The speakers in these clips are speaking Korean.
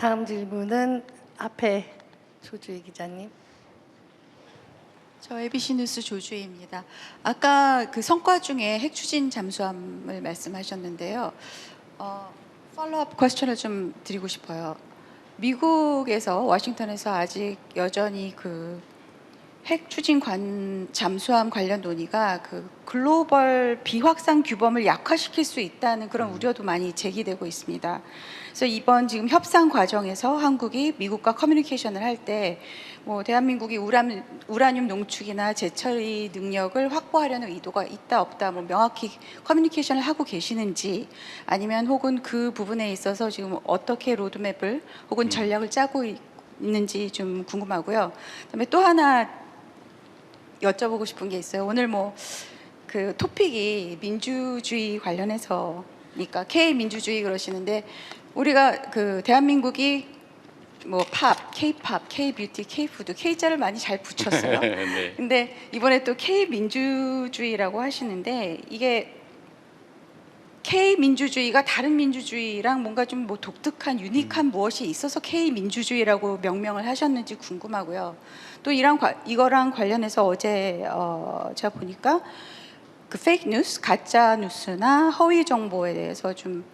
다음 질문은 앞에 조주희 기자님. 저 ABC 뉴스 조주희입니다. 아까 그 성과 중에 핵 추진 잠수함을 말씀하셨는데요. 팔로우업 퀘스천을 좀 드리고 싶어요. 미국에서 워싱턴에서 아직 여전히 그 핵 추진 잠수함 관련 논의가 그 글로벌 비확산 규범을 약화시킬 수 있다는 그런 우려도 많이 제기되고 있습니다. 그래서 이번 지금 협상 과정에서 한국이 미국과 커뮤니케이션을 할 때 뭐 대한민국이 우라늄 농축이나 재처리 능력을 확보하려는 의도가 있다 없다 뭐 명확히 커뮤니케이션을 하고 계시는지, 아니면 혹은 그 부분에 있어서 지금 어떻게 로드맵을 혹은 전략을 짜고 있는지 좀 궁금하고요. 그다음에 또 하나 여쭤보고 싶은 게 있어요. 오늘 뭐 그 토픽이 민주주의 관련해서니까 K 민주주의 그러시는데, 우리가 그 대한민국이 뭐 팝, K-팝, K-뷰티, K-푸드, K자를 많이 잘 붙였어요. 네. 근데 이번에 또 K 민주주의라고 하시는데, 이게 K 민주주의가 다른 민주주의랑 뭔가 좀 뭐 독특한 유니크한 무엇이 있어서 K 민주주의라고 명명을 하셨는지 궁금하고요. 또 이거랑 관련해서 어제 제가 보니까 그 페이크 뉴스, 가짜 뉴스나 허위 정보에 대해서 좀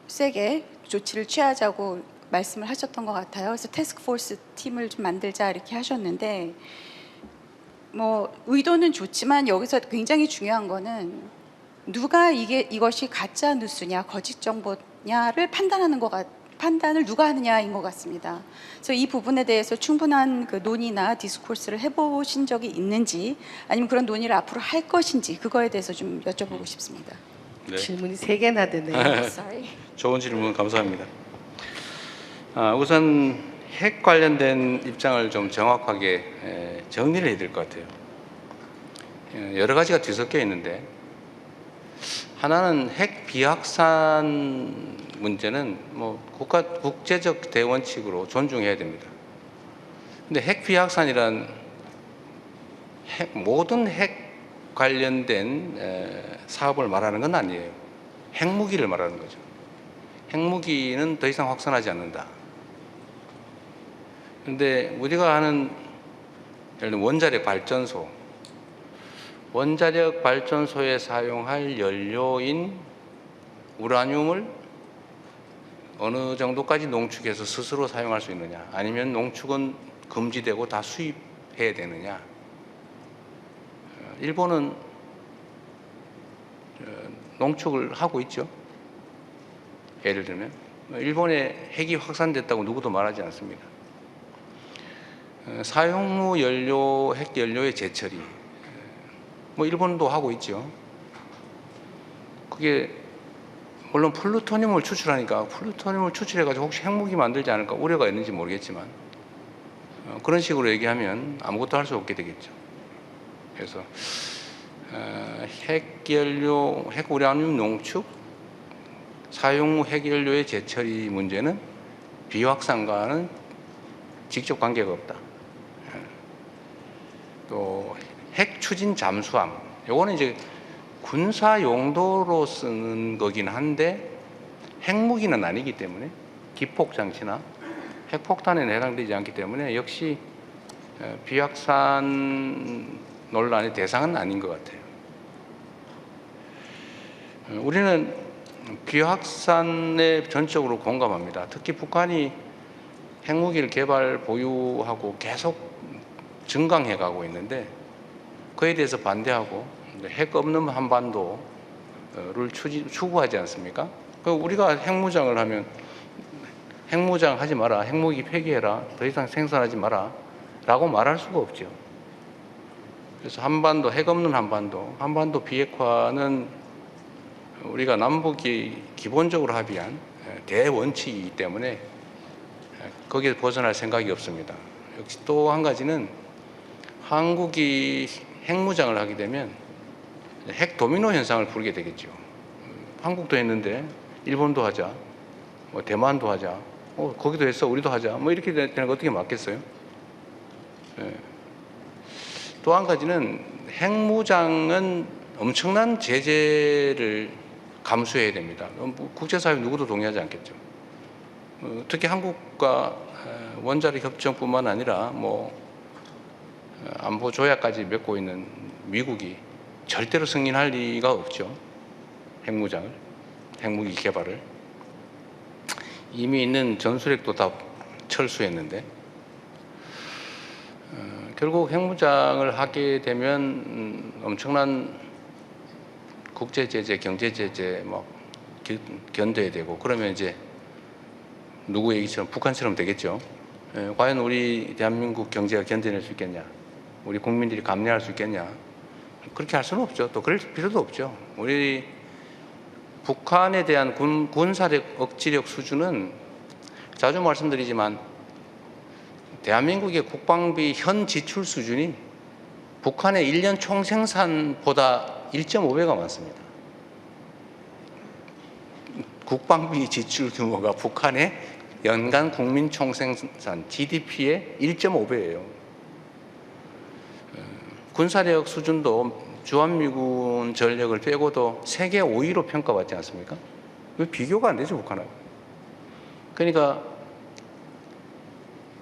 세게 조치를 취하자고 말씀을 하셨던 것 같아요. 그래서 태스크포스 팀을 좀 만들자 이렇게 하셨는데, 뭐 의도는 좋지만 여기서 굉장히 중요한 거는 누가 이것이 가짜 뉴스냐 거짓 정보냐를 판단을 누가 하느냐인 것 같습니다. 그래서 이 부분에 대해서 충분한 그 논의나 디스코스를 해보신 적이 있는지, 아니면 그런 논의를 앞으로 할 것인지, 그거에 대해서 좀 여쭤보고 싶습니다. 네. 질문이 3개나 되네요. Sorry. 좋은 질문 감사합니다. 우선 핵 관련된 입장을 좀 정확하게 정리를 해야 될 것 같아요. 여러 가지가 뒤섞여 있는데, 하나는 핵 비확산 문제는 뭐 국제적 대원칙으로 존중해야 됩니다. 근데 핵 비확산이란 모든 핵 관련된 사업을 말하는 건 아니에요. 핵무기를 말하는 거죠. 핵무기는 더 이상 확산하지 않는다. 그런데 우리가 하는 예를 들면 원자력 발전소에 사용할 연료인 우라늄을 어느 정도까지 농축해서 스스로 사용할 수 있느냐, 아니면 농축은 금지되고 다 수입해야 되느냐. 일본은 농축을 하고 있죠. 예를 들면 일본에 핵이 확산됐다고 누구도 말하지 않습니다. 사용 후 핵 연료의 재처리, 뭐 일본도 하고 있죠. 그게 물론 플루토늄을 추출하니까 플루토늄을 추출해가지고 혹시 핵무기 만들지 않을까 우려가 있는지 모르겠지만, 그런 식으로 얘기하면 아무것도 할 수 없게 되겠죠. 그래서 핵 우라늄 농축, 사용 후 핵 연료의 재처리 문제는 비확산과는 직접 관계가 없다. 또 핵 추진 잠수함, 요거는 이제 군사 용도로 쓰는 거긴 한데 핵무기는 아니기 때문에, 기폭 장치나 핵폭탄에는 해당되지 않기 때문에 역시 비확산 논란의 대상은 아닌 것 같아요. 우리는 비확산에 전적으로 공감합니다. 특히 북한이 핵무기를 보유하고 계속 증강해 가고 있는데, 그에 대해서 반대하고 핵 없는 한반도를 추구하지 않습니까? 우리가 핵무장을 하면 핵무장 하지 마라, 핵무기 폐기해라, 더 이상 생산하지 마라 라고 말할 수가 없죠. 그래서 핵 없는 한반도 비핵화는 우리가 남북이 기본적으로 합의한 대원칙이기 때문에 거기에 벗어날 생각이 없습니다. 역시 또 한 가지는, 한국이 핵무장을 하게 되면 핵 도미노 현상을 부르게 되겠죠. 한국도 했는데 일본도 하자, 뭐 대만도 하자, 거기도 했어 우리도 하자, 뭐 이렇게 되는 거 어떻게 맞겠어요? 또 한 가지는, 핵무장은 엄청난 제재를 감수해야 됩니다. 국제사회 누구도 동의하지 않겠죠. 특히 한국과 원자력 협정뿐만 아니라 안보 조약까지 맺고 있는 미국이 절대로 승인할 리가 없죠. 핵무기 개발을. 이미 있는 전술핵도 다 철수했는데 결국 핵무장을 하게 되면 엄청난 국제 제재, 경제 제재 견뎌야 되고, 그러면 이제 누구 얘기처럼 북한처럼 되겠죠. 과연 우리 대한민국 경제가 견뎌낼 수 있겠냐? 우리 국민들이 감내할 수 있겠냐? 그렇게 할 수는 없죠. 또 그럴 필요도 없죠. 우리 북한에 대한 군사력 억지력 수준은 자주 말씀드리지만 대한민국의 국방비 현 지출 수준이 북한의 1년 총생산보다 1.5배가 많습니다. 국방비 지출 규모가 북한의 연간 국민 총생산 GDP의 1.5배예요. 군사력 수준도 주한미군 전력을 빼고도 세계 5위로 평가받지 않습니까? 비교가 안 되죠, 북한하고. 그러니까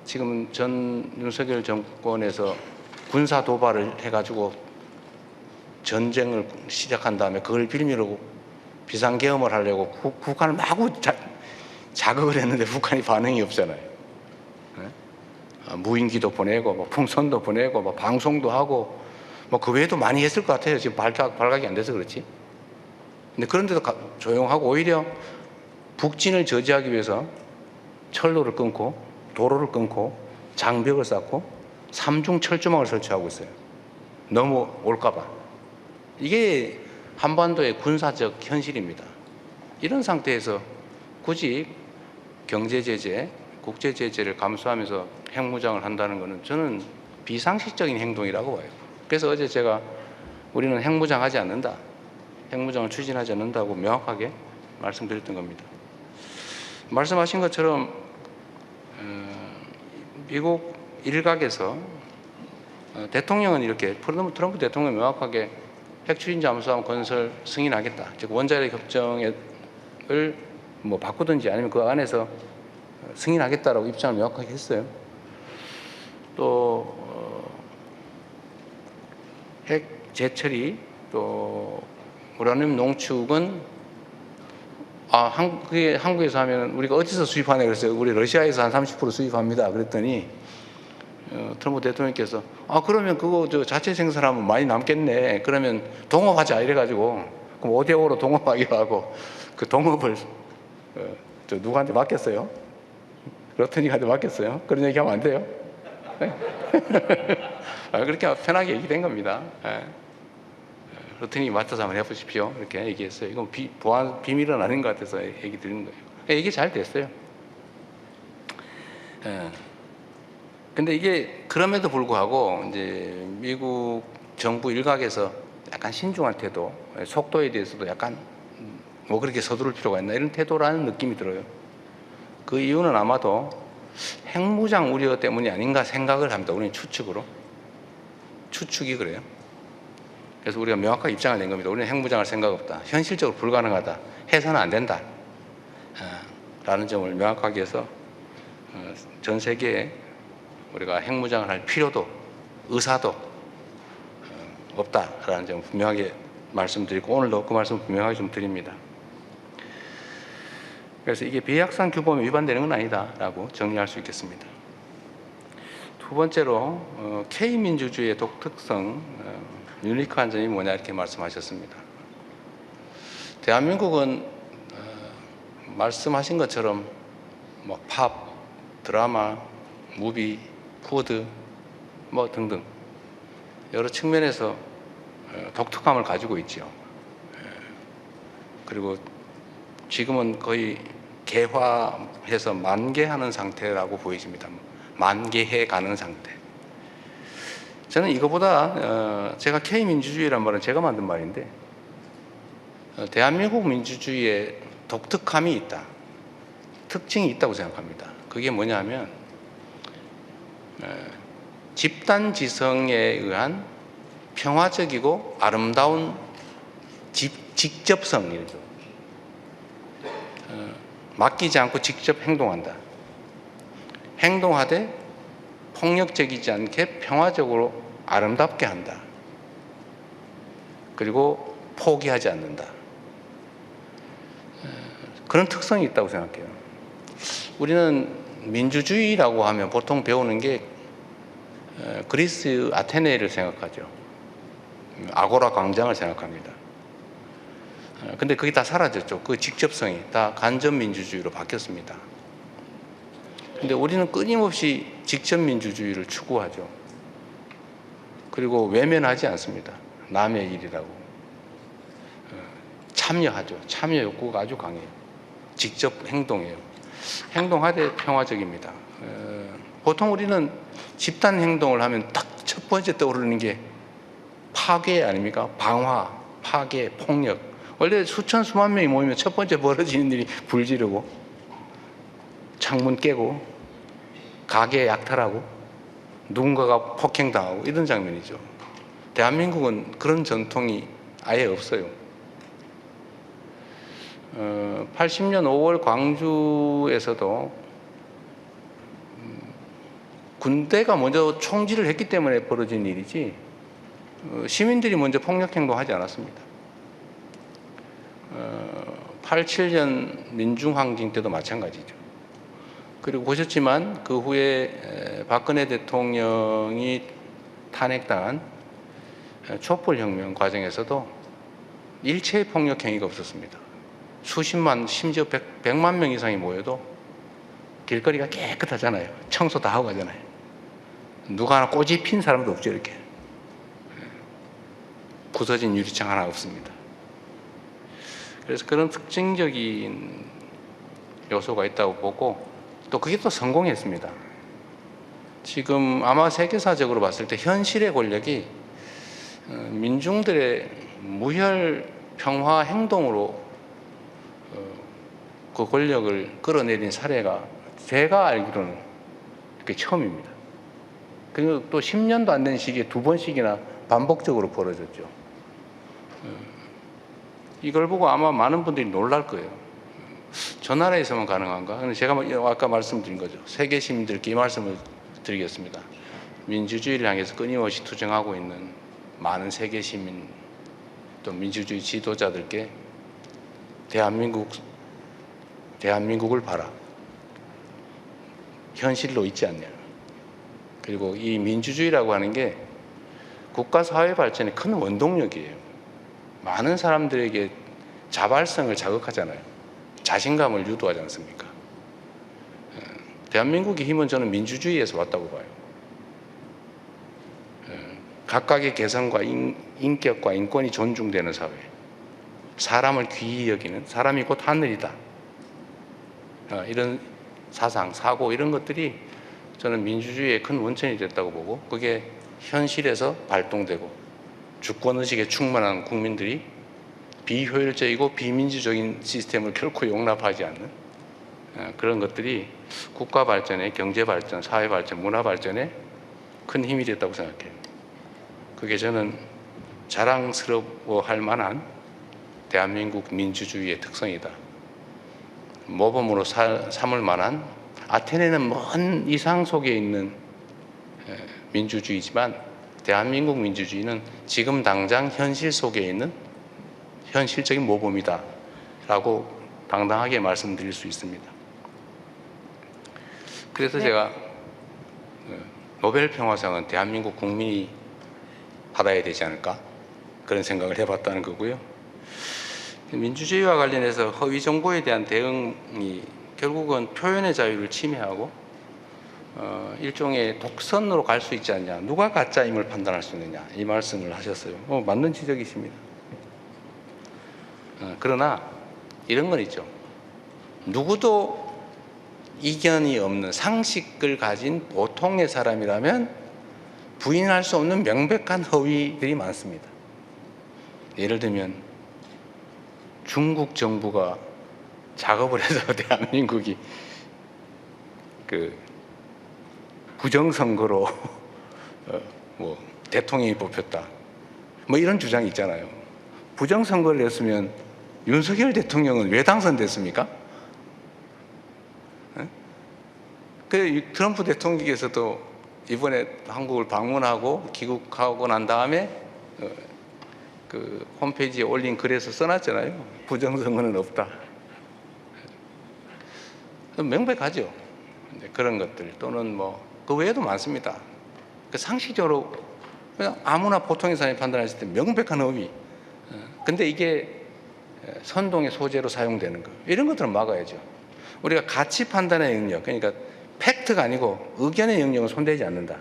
지금 전 윤석열 정권에서 군사 도발을 해가지고 전쟁을 시작한 다음에 그걸 빌미로 비상계엄을 하려고 북한을 마구 자극을 했는데 북한이 반응이 없잖아요. 무인기도 보내고 풍선도 보내고 방송도 하고 그 외에도 많이 했을 것 같아요. 지금 발각이 안 돼서 그렇지. 근데 그런데도 조용하고 오히려 북진을 저지하기 위해서 철로를 끊고 도로를 끊고 장벽을 쌓고 삼중 철조망을 설치하고 있어요. 넘어올까 봐. 이게 한반도의 군사적 현실입니다. 이런 상태에서 굳이 경제 제재, 국제 제재를 감수하면서 핵무장을 한다는 것은 저는 비상식적인 행동이라고 봐요. 그래서 어제 제가 우리는 핵무장하지 않는다, 핵무장을 추진하지 않는다고 명확하게 말씀드렸던 겁니다. 말씀하신 것처럼 미국 일각에서 대통령은 이렇게 트럼프 대통령이 명확하게 핵추진 잠수함 건설 승인하겠다, 즉 원자력 협정을 바꾸든지 아니면 그 안에서 승인하겠다라고 입장을 명확하게 했어요. 또 핵 재처리, 또 우라늄 농축은 한국에서 하면 우리가 어디서 수입하냐 그랬어요. 우리 러시아에서 한 30% 수입합니다. 그랬더니 트럼프 대통령께서 그러면 그거 자체 생산하면 많이 남겠네. 그러면 동업하자 이래가지고, 그럼 5대5로 동업하기로 하고 그 동업을 누구한테 맡겼어요? 러트닉한테 맡겼어요. 그런 얘기하면 안 돼요. 네? 그렇게 편하게 얘기된 겁니다. 러트닉이 맡아서 한번 해보십시오. 이렇게 얘기했어요. 이건 보안 비밀은 아닌 것 같아서 얘기 드리는 거예요. 이게 잘 됐어요. 근데 이게 그럼에도 불구하고 이제 미국 정부 일각에서 약간 신중한 태도, 속도에 대해서도 약간 그렇게 서두를 필요가 있나 이런 태도라는 느낌이 들어요. 그 이유는 아마도 핵무장 우려 때문이 아닌가 생각을 합니다. 우리는 추측이 그래요. 그래서 우리가 명확하게 입장을 낸 겁니다. 우리는 핵무장할 생각 없다, 현실적으로 불가능하다, 해서는 안 된다 라는 점을 명확하게 해서 전 세계에 우리가 핵무장을 할 필요도 의사도 없다라는 점을 분명하게 말씀드리고, 오늘도 그 말씀을 분명하게 좀 드립니다. 그래서 이게 비핵산 규범에 위반되는 건 아니다라고 정리할 수 있겠습니다. 두 번째로 K민주주의의 독특성, 유니크한 점이 뭐냐 이렇게 말씀하셨습니다. 대한민국은 말씀하신 것처럼 팝, 드라마, 무비, 푸드 등등 여러 측면에서 독특함을 가지고 있죠. 그리고 지금은 거의 개화해서 만개하는 상태라고 보여집니다. 만개해 가는 상태. 저는 이거보다 제가 K민주주의란 말은 제가 만든 말인데 대한민국 민주주의에 독특함이 있다, 특징이 있다고 생각합니다. 그게 뭐냐면 집단지성에 의한 평화적이고 아름다운 직접성이죠. 맡기지 않고 직접 행동한다. 행동하되 폭력적이지 않게 평화적으로 아름답게 한다. 그리고 포기하지 않는다. 그런 특성이 있다고 생각해요. 우리는 민주주의라고 하면 보통 배우는 게 그리스 아테네를 생각하죠. 아고라 광장을 생각합니다. 근데 그게 다 사라졌죠. 그 직접성이 다 간접 민주주의로 바뀌었습니다. 근데 우리는 끊임없이 직접 민주주의를 추구하죠. 그리고 외면하지 않습니다. 남의 일이라고. 참여하죠. 참여 욕구가 아주 강해요. 직접 행동해요. 행동하되 평화적입니다. 보통 우리는 집단 행동을 하면 딱 첫 번째 떠오르는 게 파괴 아닙니까? 방화, 파괴, 폭력. 원래 수천 수만 명이 모이면 첫 번째 벌어지는 일이 불 지르고 창문 깨고 가게 약탈하고 누군가가 폭행당하고 이런 장면이죠. 대한민국은 그런 전통이 아예 없어요. 80년 5월 광주에서도 군대가 먼저 총질을 했기 때문에 벌어진 일이지 시민들이 먼저 폭력행동하지 않았습니다. 87년 민중항쟁 때도 마찬가지죠. 그리고 보셨지만 그 후에 박근혜 대통령이 탄핵당한 촛불혁명 과정에서도 일체의 폭력행위가 없었습니다. 수십만 심지어 100만 명 이상이 모여도 길거리가 깨끗하잖아요. 청소 다 하고 가잖아요. 누가 하나 꼬집 핀 사람도 없죠. 이렇게 부서진 유리창 하나 없습니다. 그래서 그런 특징적인 요소가 있다고 보고 또 그게 또 성공했습니다. 지금 아마 세계사적으로 봤을 때 현실의 권력이 민중들의 무혈 평화 행동으로 그 권력을 끌어내린 사례가 제가 알기로는 그게 처음입니다. 그리고 또 10년도 안 된 시기에 2번씩이나 반복적으로 벌어졌죠. 이걸 보고 아마 많은 분들이 놀랄 거예요. 저 나라에서만 가능한가? 근데 제가 아까 말씀드린 거죠. 세계 시민들께 이 말씀을 드리겠습니다. 민주주의를 향해서 끊임없이 투쟁하고 있는 많은 세계 시민 또 민주주의 지도자들께 대한민국을 봐라. 현실로 있지 않냐. 그리고 이 민주주의라고 하는 게 국가 사회 발전의 큰 원동력이에요. 많은 사람들에게 자발성을 자극하잖아요. 자신감을 유도하지 않습니까? 대한민국의 힘은 저는 민주주의에서 왔다고 봐요. 각각의 개성과 인격과 인권이 존중되는 사회, 사람을 귀히 여기는 사람이 곧 하늘이다. 이런 사상, 사고 이런 것들이 저는 민주주의의 큰 원천이 됐다고 보고 그게 현실에서 발동되고 주권의식에 충만한 국민들이 비효율적이고 비민주적인 시스템을 결코 용납하지 않는 그런 것들이 국가 발전에 경제 발전, 사회 발전, 문화 발전에 큰 힘이 됐다고 생각해요. 그게 저는 자랑스러워할 만한 대한민국 민주주의의 특성이다. 모범으로 삼을 만한 아테네는 먼 이상 속에 있는 민주주의지만 대한민국 민주주의는 지금 당장 현실 속에 있는 현실적인 모범이다 라고 당당하게 말씀드릴 수 있습니다. 그래서 제가 노벨 평화상은 대한민국 국민이 받아야 되지 않을까 그런 생각을 해봤다는 거고요. 민주주의와 관련해서 허위 정보에 대한 대응이 결국은 표현의 자유를 침해하고 일종의 독선으로 갈 수 있지 않냐. 누가 가짜임을 판단할 수 있느냐. 이 말씀을 하셨어요. 맞는 지적이십니다. 그러나 이런 건 있죠. 누구도 이견이 없는 상식을 가진 보통의 사람이라면 부인할 수 없는 명백한 허위들이 많습니다. 예를 들면 중국 정부가 작업을 해서 대한민국이 그 부정선거로 대통령이 뽑혔다. 이런 주장이 있잖아요. 부정선거를 했으면 윤석열 대통령은 왜 당선됐습니까? 트럼프 대통령께서도 이번에 한국을 방문하고 귀국하고 난 다음에 그 홈페이지에 올린 글에서 써놨잖아요. 부정선거는 없다. 명백하죠. 그런 것들 또는 뭐 그 외에도 많습니다. 상식적으로 그냥 아무나 보통의 사람이 판단했을 때 명백한 허위. 근데 이게 선동의 소재로 사용되는 거 이런 것들은 막아야죠. 우리가 가치 판단의 영역, 그러니까 팩트가 아니고 의견의 영역은 손대지 않는다.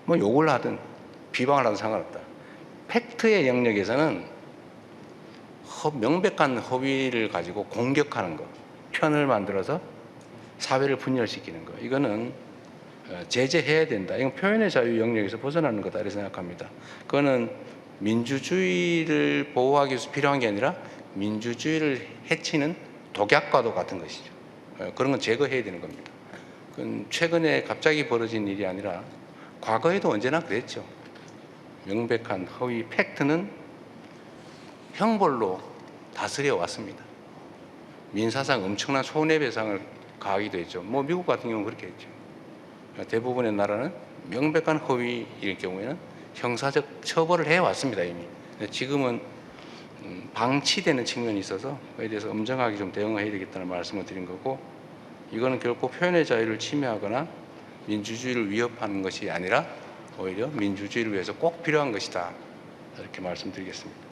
뭐 욕을 하든 비방을 하든 상관없다. 팩트의 영역에서는 명백한 허위를 가지고 공격하는 거, 편을 만들어서 사회를 분열시키는 거, 이거는 제재해야 된다. 이건 표현의 자유 영역에서 벗어나는 거다 이렇게 생각합니다. 그거는 민주주의를 보호하기 위해서 필요한 게 아니라 민주주의를 해치는 독약과도 같은 것이죠. 그런 건 제거해야 되는 겁니다. 그건 최근에 갑자기 벌어진 일이 아니라 과거에도 언제나 그랬죠. 명백한 허위 팩트는 형벌로 다스려 왔습니다. 민사상 엄청난 손해배상을 가하기도 했죠. 뭐 미국 같은 경우는 그렇게 했죠. 대부분의 나라는 명백한 허위일 경우에는 형사적 처벌을 해왔습니다 이미. 지금은 방치되는 측면이 있어서 그에 대해서 엄정하게 좀 대응해야 되겠다는 말씀을 드린 거고, 이거는 결코 표현의 자유를 침해하거나 민주주의를 위협하는 것이 아니라 오히려 민주주의를 위해서 꼭 필요한 것이다 이렇게 말씀드리겠습니다.